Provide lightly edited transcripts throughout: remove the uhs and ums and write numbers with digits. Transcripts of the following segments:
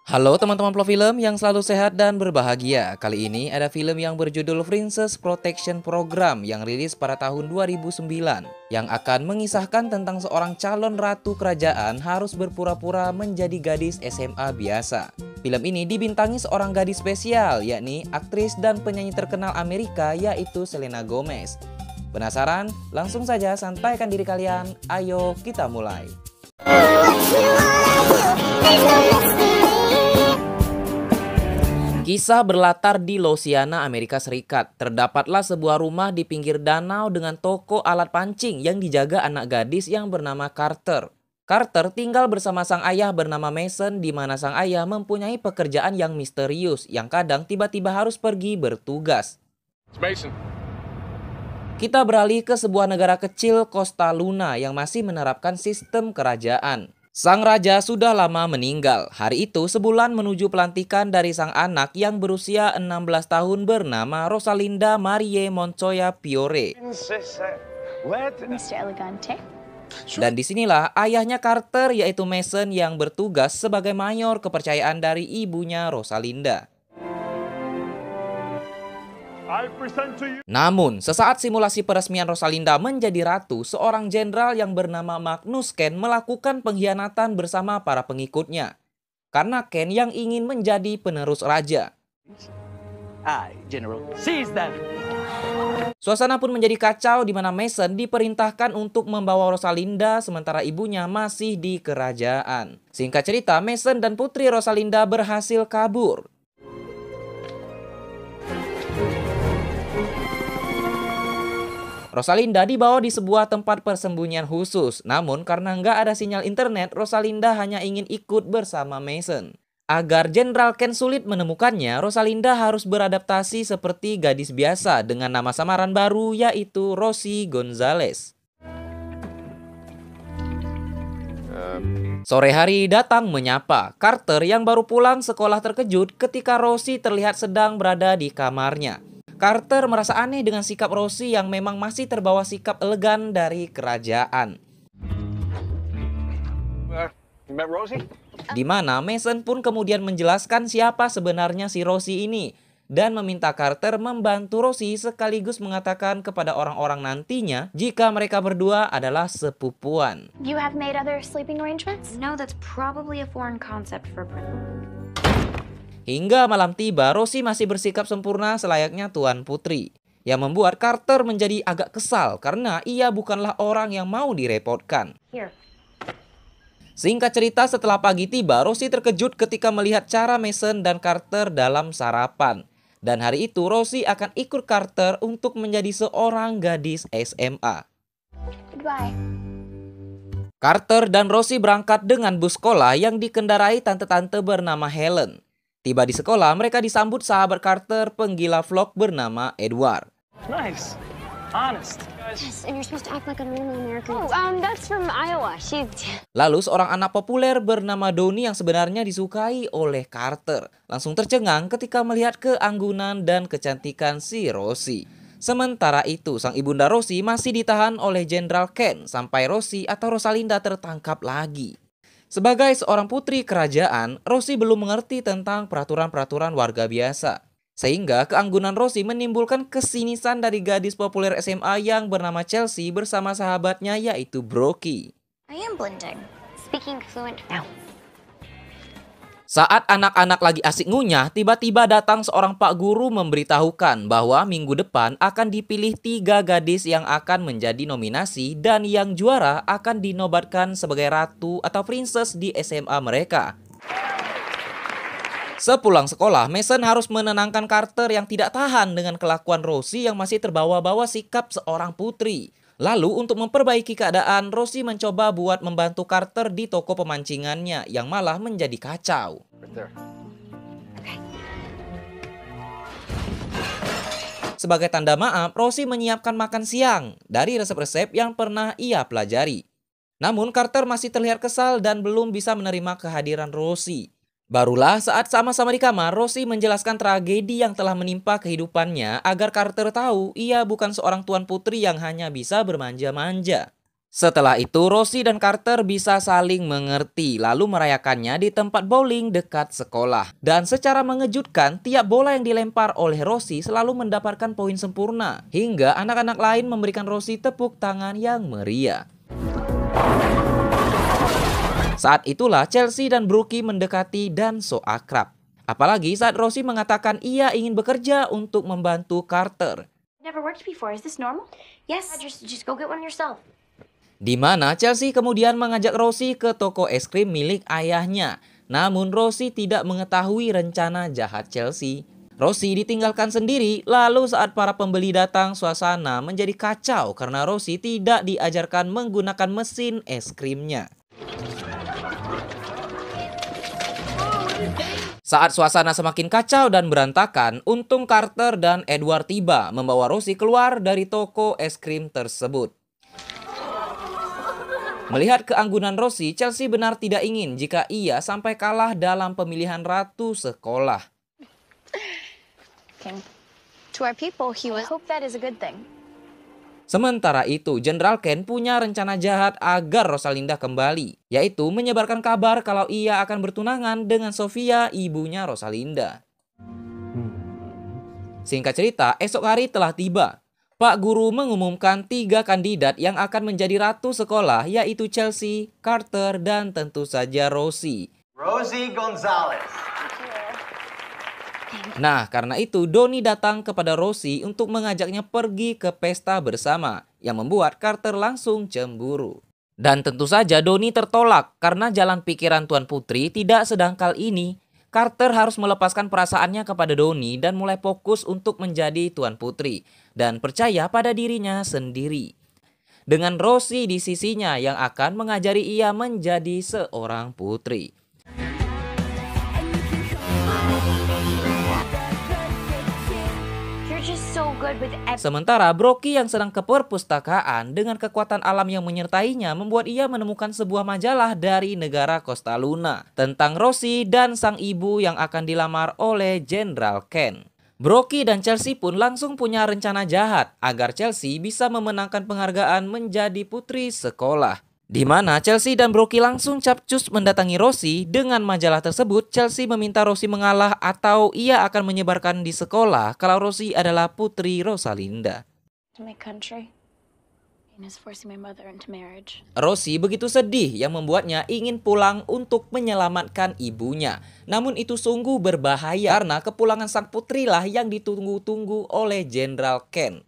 Halo teman-teman Film yang selalu sehat dan berbahagia. Kali ini ada film yang berjudul Princess Protection Program yang rilis pada tahun 2009 yang akan mengisahkan tentang seorang calon ratu kerajaan harus berpura-pura menjadi gadis SMA biasa. Film ini dibintangi seorang gadis spesial, yakni aktris dan penyanyi terkenal Amerika yaitu Selena Gomez. Penasaran? Langsung saja santaikan diri kalian. Ayo kita mulai. Kisah berlatar di Louisiana, Amerika Serikat. Terdapatlah sebuah rumah di pinggir danau dengan toko alat pancing yang dijaga anak gadis yang bernama Carter. Carter tinggal bersama sang ayah bernama Mason, di mana sang ayah mempunyai pekerjaan yang misterius yang kadang tiba-tiba harus pergi bertugas. Mason. Kita beralih ke sebuah negara kecil, Costa Luna, yang masih menerapkan sistem kerajaan. Sang raja sudah lama meninggal. Hari itu sebulan menuju pelantikan dari sang anak yang berusia 16 tahun bernama Rosalinda Marie Montoya Fiore. Mr. Elegante. Dan disinilah ayahnya Carter yaitu Mason yang bertugas sebagai mayor kepercayaan dari ibunya Rosalinda. Namun, sesaat simulasi peresmian Rosalinda menjadi ratu, seorang jenderal yang bernama Magnus Ken melakukan pengkhianatan bersama para pengikutnya. Karena Ken yang ingin menjadi penerus raja. General, seize them. Suasana pun menjadi kacau di mana Mason diperintahkan untuk membawa Rosalinda sementara ibunya masih di kerajaan. Singkat cerita, Mason dan putri Rosalinda berhasil kabur. Rosalinda dibawa di sebuah tempat persembunyian khusus, namun karena nggak ada sinyal internet, Rosalinda hanya ingin ikut bersama Mason. Agar Jenderal Ken sulit menemukannya, Rosalinda harus beradaptasi seperti gadis biasa dengan nama samaran baru yaitu Rosie Gonzales. Sore hari datang menyapa. Carter yang baru pulang sekolah terkejut ketika Rosie terlihat sedang berada di kamarnya. Carter merasa aneh dengan sikap Rosie yang memang masih terbawa sikap elegan dari kerajaan. Di mana Mason pun kemudian menjelaskan siapa sebenarnya si Rosie ini dan meminta Carter membantu Rosie sekaligus mengatakan kepada orang-orang nantinya jika mereka berdua adalah sepupuan. You have made other sleeping arrangements? No, that's probably a foreign concept for Hingga malam tiba, Rosie masih bersikap sempurna selayaknya tuan putri. Yang membuat Carter menjadi agak kesal karena ia bukanlah orang yang mau direpotkan. Here. Singkat cerita, setelah pagi tiba, Rosie terkejut ketika melihat cara Mason dan Carter dalam sarapan. Dan hari itu Rosie akan ikut Carter untuk menjadi seorang gadis SMA. Goodbye. Carter dan Rosie berangkat dengan bus sekolah yang dikendarai tante-tante bernama Helen. Tiba di sekolah, mereka disambut sahabat Carter, penggila vlog bernama Edward. Nice. Honest. Yes, and you're supposed to act like a normal American. That's from Iowa. Lalu seorang anak populer bernama Donnie yang sebenarnya disukai oleh Carter langsung tercengang ketika melihat keanggunan dan kecantikan si Rosie. Sementara itu, sang ibunda Rosie masih ditahan oleh Jenderal Ken sampai Rosie atau Rosalinda tertangkap lagi. Sebagai seorang putri kerajaan, Rosie belum mengerti tentang peraturan-peraturan warga biasa. Sehingga keanggunan Rosie menimbulkan kesinisan dari gadis populer SMA yang bernama Chelsea bersama sahabatnya yaitu Brookie. I am blending. Speaking fluent now. Saat anak-anak lagi asik ngunyah, tiba-tiba datang seorang pak guru memberitahukan bahwa minggu depan akan dipilih 3 gadis yang akan menjadi nominasi dan yang juara akan dinobatkan sebagai ratu atau princess di SMA mereka. Sepulang sekolah, Mason harus menenangkan Carter yang tidak tahan dengan kelakuan Rosie yang masih terbawa-bawa sikap seorang putri. Lalu untuk memperbaiki keadaan, Rosie mencoba buat membantu Carter di toko pemancingannya yang malah menjadi kacau. Sebagai tanda maaf, Rosie menyiapkan makan siang dari resep-resep yang pernah ia pelajari. Namun Carter masih terlihat kesal dan belum bisa menerima kehadiran Rosie. Barulah saat sama-sama di kamar, Rosie menjelaskan tragedi yang telah menimpa kehidupannya agar Carter tahu ia bukan seorang tuan putri yang hanya bisa bermanja-manja. Setelah itu, Rosie dan Carter bisa saling mengerti lalu merayakannya di tempat bowling dekat sekolah. Dan secara mengejutkan, tiap bola yang dilempar oleh Rosie selalu mendapatkan poin sempurna. Hingga anak-anak lain memberikan Rosie tepuk tangan yang meriah. Saat itulah Chelsea dan Brookie mendekati dan so akrab. Apalagi saat Rosie mengatakan ia ingin bekerja untuk membantu Carter. Never worked before. Is this normal? Yes. Just go get one yourself. Di mana Chelsea kemudian mengajak Rosie ke toko es krim milik ayahnya. Namun Rosie tidak mengetahui rencana jahat Chelsea. Rosie ditinggalkan sendiri, lalu saat para pembeli datang suasana menjadi kacau karena Rosie tidak diajarkan menggunakan mesin es krimnya. Saat suasana semakin kacau dan berantakan, untung Carter dan Edward tiba membawa Rosie keluar dari toko es krim tersebut. Melihat keanggunan Rosie, Chelsea benar tidak ingin jika ia sampai kalah dalam pemilihan ratu sekolah. Okay. To our people, he was. I hope that is a good thing. Sementara itu, Jenderal Ken punya rencana jahat agar Rosalinda kembali, yaitu menyebarkan kabar kalau ia akan bertunangan dengan Sofia, ibunya Rosalinda. Singkat cerita, esok hari telah tiba. Pak Guru mengumumkan 3 kandidat yang akan menjadi ratu sekolah, yaitu Chelsea, Carter, dan tentu saja Rosie. Rosie Gonzalez. Nah, karena itu Donnie datang kepada Rosie untuk mengajaknya pergi ke pesta bersama, yang membuat Carter langsung cemburu. Dan tentu saja Donnie tertolak karena jalan pikiran Tuan Putri tidak sedangkal ini. Carter harus melepaskan perasaannya kepada Donnie dan mulai fokus untuk menjadi Tuan Putri dan percaya pada dirinya sendiri. Dengan Rosie di sisinya yang akan mengajari ia menjadi seorang putri. You're just so good with Sementara Brookie yang sedang ke perpustakaan dengan kekuatan alam yang menyertainya membuat ia menemukan sebuah majalah dari negara Costa Luna tentang Rosie dan sang ibu yang akan dilamar oleh Jenderal Ken. Brookie dan Chelsea pun langsung punya rencana jahat agar Chelsea bisa memenangkan penghargaan menjadi putri sekolah. Di mana Chelsea dan Brookie langsung capcus mendatangi Rosie. Dengan majalah tersebut, Chelsea meminta Rosie mengalah atau ia akan menyebarkan di sekolah kalau Rosie adalah putri Rosalinda. to my country. And is forcing my mother into marriage. Rosie begitu sedih yang membuatnya ingin pulang untuk menyelamatkan ibunya. Namun itu sungguh berbahaya karena kepulangan sang putrilah yang ditunggu-tunggu oleh Jenderal Ken.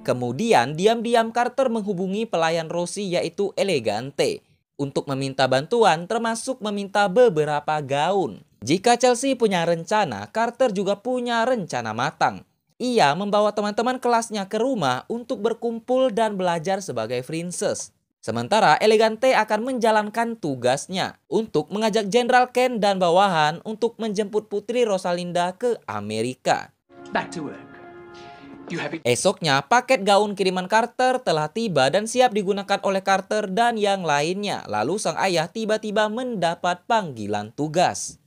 Kemudian diam-diam Carter menghubungi pelayan Rosie yaitu Elegante untuk meminta bantuan termasuk meminta beberapa gaun. Jika Chelsea punya rencana, Carter juga punya rencana matang. Ia membawa teman-teman kelasnya ke rumah untuk berkumpul dan belajar sebagai princess. Sementara Elegante akan menjalankan tugasnya untuk mengajak Jenderal Ken dan bawahan untuk menjemput Putri Rosalinda ke Amerika. Back to work. You happy? Esoknya, paket gaun kiriman Carter telah tiba dan siap digunakan oleh Carter dan yang lainnya. Lalu sang ayah tiba-tiba mendapat panggilan tugas.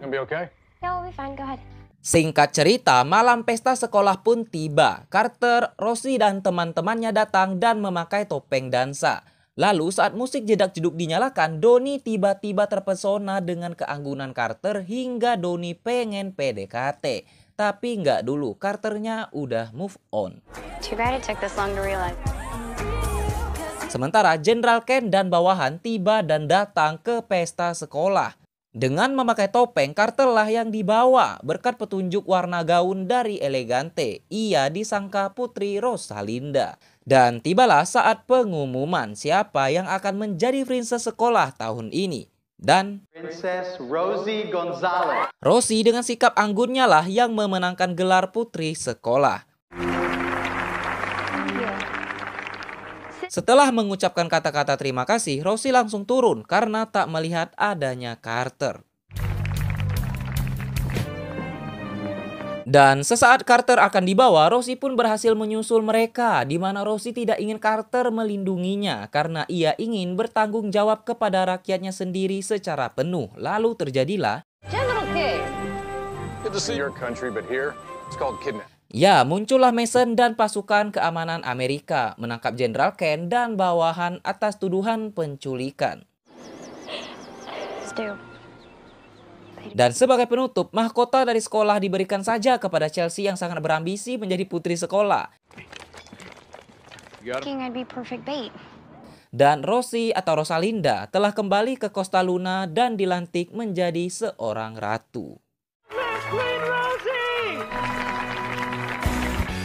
Gonna be okay? Yeah, we'll be fine. Go ahead. Singkat cerita, malam pesta sekolah pun tiba. Carter, Rosie, dan teman-temannya datang dan memakai topeng dansa. Lalu saat musik jedak-jeduk dinyalakan, Donnie tiba-tiba terpesona dengan keanggunan Carter hingga Donnie pengen PDKT. Tapi nggak dulu, Carternya udah move on. Too bad it took this long to realize. Sementara Jenderal Ken dan bawahan tiba dan datang ke pesta sekolah. Dengan memakai topeng, Carter lah yang dibawa. Berkat petunjuk warna gaun dari Elegante, ia disangka Putri Rosalinda. Dan tibalah saat pengumuman siapa yang akan menjadi princess sekolah tahun ini. Dan Princess Rosie Gonzalez. Rosie dengan sikap anggunnya lah yang memenangkan gelar putri sekolah. Setelah mengucapkan kata-kata terima kasih, Rosie langsung turun karena tak melihat adanya Carter. Dan sesaat Carter akan dibawa, Rosie pun berhasil menyusul mereka, di mana Rosie tidak ingin Carter melindunginya karena ia ingin bertanggung jawab kepada rakyatnya sendiri secara penuh. Lalu terjadilah Good to see your country, but here it's called kidnap. Ya, muncullah Mason dan pasukan keamanan Amerika menangkap Jenderal Ken dan bawahan atas tuduhan penculikan. Stu. Dan sebagai penutup, mahkota dari sekolah diberikan saja kepada Chelsea yang sangat berambisi menjadi putri sekolah. Thinking I'd be perfect bait. Dan Rosie atau Rosalinda telah kembali ke Costa Luna dan dilantik menjadi seorang ratu.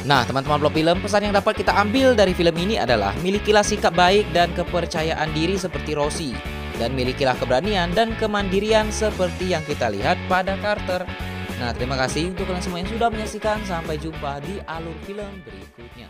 Nah, teman-teman Vlog Film, pesan yang dapat kita ambil dari film ini adalah milikilah sikap baik dan kepercayaan diri seperti Rosie. Dan milikilah keberanian dan kemandirian seperti yang kita lihat pada Carter. Nah, terima kasih untuk kalian semua yang sudah menyaksikan. Sampai jumpa di alur film berikutnya.